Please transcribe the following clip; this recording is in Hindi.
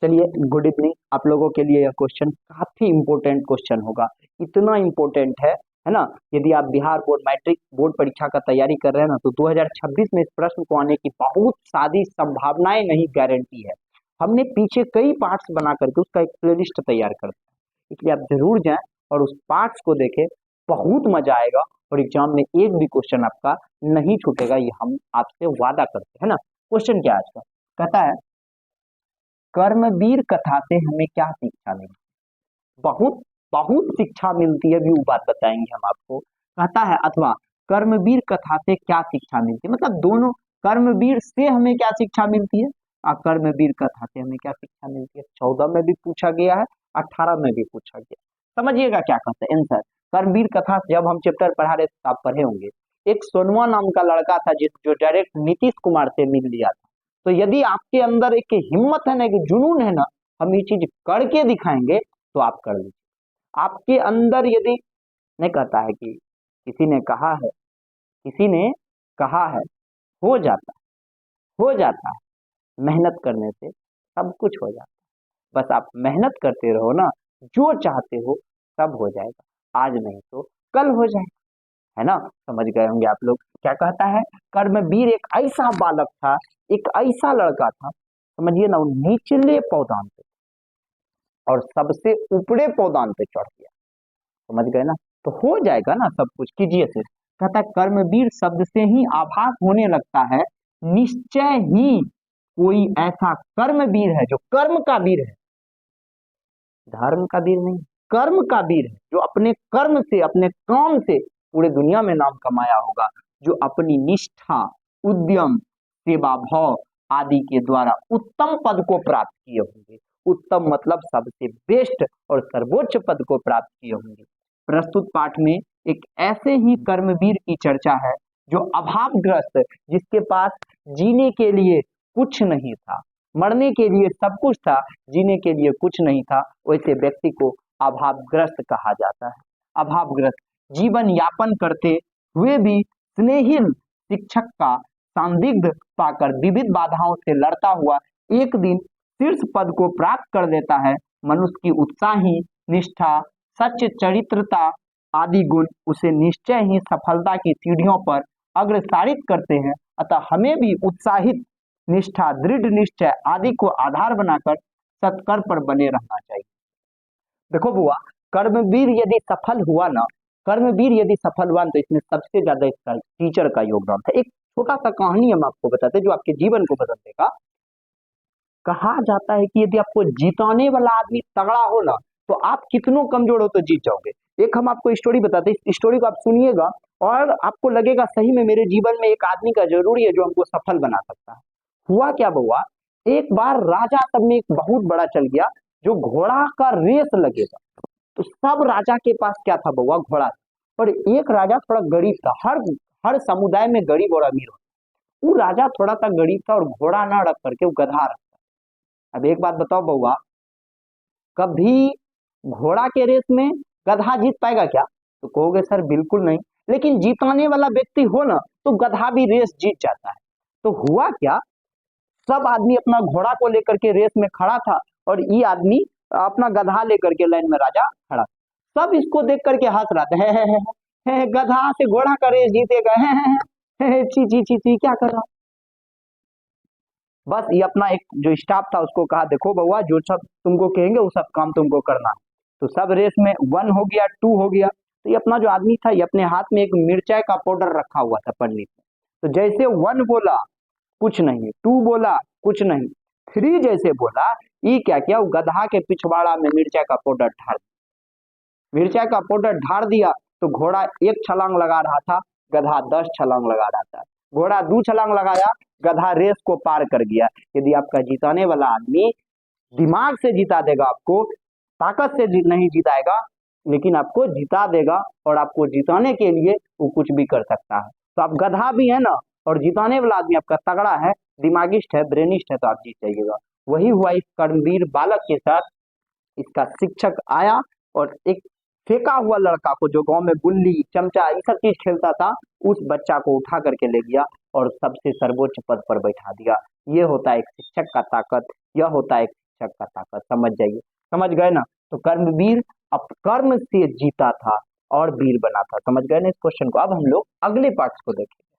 चलिए, गुड इवनिंग। आप लोगों के लिए यह क्वेश्चन काफी इंपॉर्टेंट क्वेश्चन होगा। इतना इंपॉर्टेंट है ना। यदि आप बिहार बोर्ड मैट्रिक बोर्ड परीक्षा का तैयारी कर रहे हैं ना, तो 2026 में इस प्रश्न को आने की बहुत सारी संभावनाएं नहीं, गारंटी है। हमने पीछे कई पार्ट्स बना करके उसका एक प्लेलिस्ट तैयार कर दिया, इसलिए आप जरूर जाएं और उस पार्ट्स को देखें। बहुत मजा आएगा और एग्जाम में एक भी क्वेश्चन आपका नहीं छूटेगा, ये हम आपसे वादा करते हैं ना। क्वेश्चन क्या है आज का? कहता है, कर्मवीर कथा से हमें क्या शिक्षा मिली? बहुत बहुत शिक्षा मिलती है, भी वो बात बताएंगे हम आपको। कहता है, अथवा कर्मवीर कथा से क्या शिक्षा मिलती है, मतलब दोनों। कर्मवीर से हमें क्या शिक्षा मिलती है और कर्मवीर कथा से हमें क्या शिक्षा मिलती है। 14 में भी पूछा गया है, 18 में भी पूछा गया। समझिएगा क्या कहते हैं आंसर। कर्मवीर कथा जब हम चैप्टर पढ़ा रहे थे आप पढ़े होंगे। एक सोनवा नाम का लड़का था जो डायरेक्ट नीतीश कुमार से मिल लिया था। तो यदि आपके अंदर एक हिम्मत है ना, एक जुनून है ना, हम ये चीज करके दिखाएंगे, तो आप कर लीजिए। आपके अंदर यदि नहीं, कहता है कि किसी ने कहा है हो जाता हो जाता है, मेहनत करने से सब कुछ हो जाता है। बस आप मेहनत करते रहो ना, जो चाहते हो सब हो जाएगा। आज नहीं तो कल हो जाएगा, है ना। समझ गए होंगे आप लोग क्या कहता है। कर्मवीर एक ऐसा बालक था, एक ऐसा लड़का था, समझिए ना, वो निचले पौधान पे और सबसे ऊपरे पौधान पे चढ़ गया। समझ गए ना। तो हो जाएगा ना सब कुछ, कीजिए फिर। कहता है, कर्मवीर शब्द से ही आभास होने लगता है, निश्चय ही कोई ऐसा कर्मवीर है जो कर्म का वीर है, धर्म का वीर नहीं, कर्म का वीर है, जो अपने कर्म से, अपने काम से पूरे दुनिया में नाम कमाया होगा, जो अपनी निष्ठा, उद्यम, सेवा भाव आदि के द्वारा उत्तम पद को प्राप्त किए होंगे। उत्तम मतलब सबसे बेस्ट और सर्वोच्च पद को प्राप्त किए होंगे। प्रस्तुत पाठ में एक ऐसे ही कर्मवीर की चर्चा है जो अभावग्रस्त, जिसके पास जीने के लिए कुछ नहीं था, मरने के लिए सब कुछ था, जीने के लिए कुछ नहीं था, वैसे व्यक्ति को अभावग्रस्त कहा जाता है। अभावग्रस्त जीवन यापन करते हुए भी स्नेहिल शिक्षक का संदिग्ध पाकर विविध बाधाओं से लड़ता हुआ एक दिन शीर्ष पद को प्राप्त कर लेता है। मनुष्य की उत्साही, निष्ठा, सच्च चरित्रता आदि गुण उसे निश्चय ही सफलता की सीढ़ियों पर अग्रसारित करते हैं। अतः हमें भी उत्साहित, निष्ठा, दृढ़ निश्चय आदि को आधार बनाकर सत्कर्म पर बने रहना चाहिए। देखो बुआ, कर्मवीर यदि सफल हुआ ना, कर्मवीर यदि सफल हुआ तो इसमें सबसे ज्यादा इसका टीचर का योगदान था। एक छोटा सा कहानी हम आपको बताते हैं जो आपके जीवन को बदल देगा। कहा जाता है कि यदि आपको जिताने वाला आदमी तगड़ा हो ना, तो आप कितनों कमजोर हो तो जीत जाओगे। एक हम आपको स्टोरी बताते हैं, इस स्टोरी को आप सुनिएगा और आपको लगेगा सही में मेरे जीवन में एक आदमी का जरूरी है जो हमको सफल बना सकता है। हुआ क्या हुआ, एक बार राजा सब में एक बहुत बड़ा चल गया जो घोड़ा का रेस लगेगा। तो सब राजा के पास क्या था बउआ, घोड़ा था। पर एक राजा थोड़ा गरीब था। हर हर समुदाय में गरीब और अमीर होता। वो राजा थोड़ा सा गरीब था और घोड़ा ना रख करके वो गधा रखता। अब एक बात बताओ बउआ, कभी घोड़ा के रेस में गधा जीत पाएगा क्या? तो कहोगे सर बिल्कुल नहीं। लेकिन जीताने वाला व्यक्ति हो ना, तो गधा भी रेस जीत जाता है। तो हुआ क्या, सब आदमी अपना घोड़ा को लेकर के रेस में खड़ा था और ये आदमी अपना गधा लेकर के लाइन में राजा खड़ा। सब इसको देख करके हंस रहा था, है, गधा से घोड़ा का रेस जीतेगा, है, ची ची ची ची क्या कर रहा। बस ये अपना एक जो स्टाफ था उसको कहा, देखो बउआ जो सब तुमको कहेंगे वो सब काम तुमको करना है। तो सब रेस में 1 हो गया, 2 हो गया। तो ये अपना जो आदमी था, ये अपने हाथ में एक मिर्चाई का पाउडर रखा हुआ था पन्नी में। तो जैसे 1 बोला कुछ नहीं, 2 बोला कुछ नहीं, 3 जैसे बोला, ये क्या किया, वो गधा के पिछवाड़ा में मिर्चाई का पाउडर ढार दिया। मिर्चाई का पाउडर ढार दिया तो घोड़ा 1 छलांग लगा रहा था, गधा 10 छलांग लगा रहा था। घोड़ा 2 छलांग लगाया, गधा रेस को पार कर गया। यदि आपका जिताने वाला आदमी दिमाग से जिता देगा, आपको ताकत से नहीं जिताएगा, लेकिन आपको जिता देगा और आपको जिताने के लिए वो कुछ भी कर सकता है। तो आप गधा भी है ना, और जिताने वाला आदमी आपका तगड़ा है, दिमागिस्ट है, ब्रेनिस्ट है, तो आप जीत जाइएगा। वही हुआ इस कर्मवीर बालक के साथ। इसका शिक्षक आया और एक फेंका हुआ लड़का को, जो गांव में गुल्ली, चमचा ये सब चीज खेलता था, उस बच्चा को उठा करके ले गया और सबसे सर्वोच्च पद पर बैठा दिया। ये होता है एक शिक्षक का ताकत, यह होता है एक शिक्षक का ताकत, समझ जाइए, समझ गए ना। तो कर्मवीर अपकर्म से जीता था और वीर बना था, समझ गए ना इस क्वेश्चन को। अब हम लोग अगले पार्ट्स को देखें।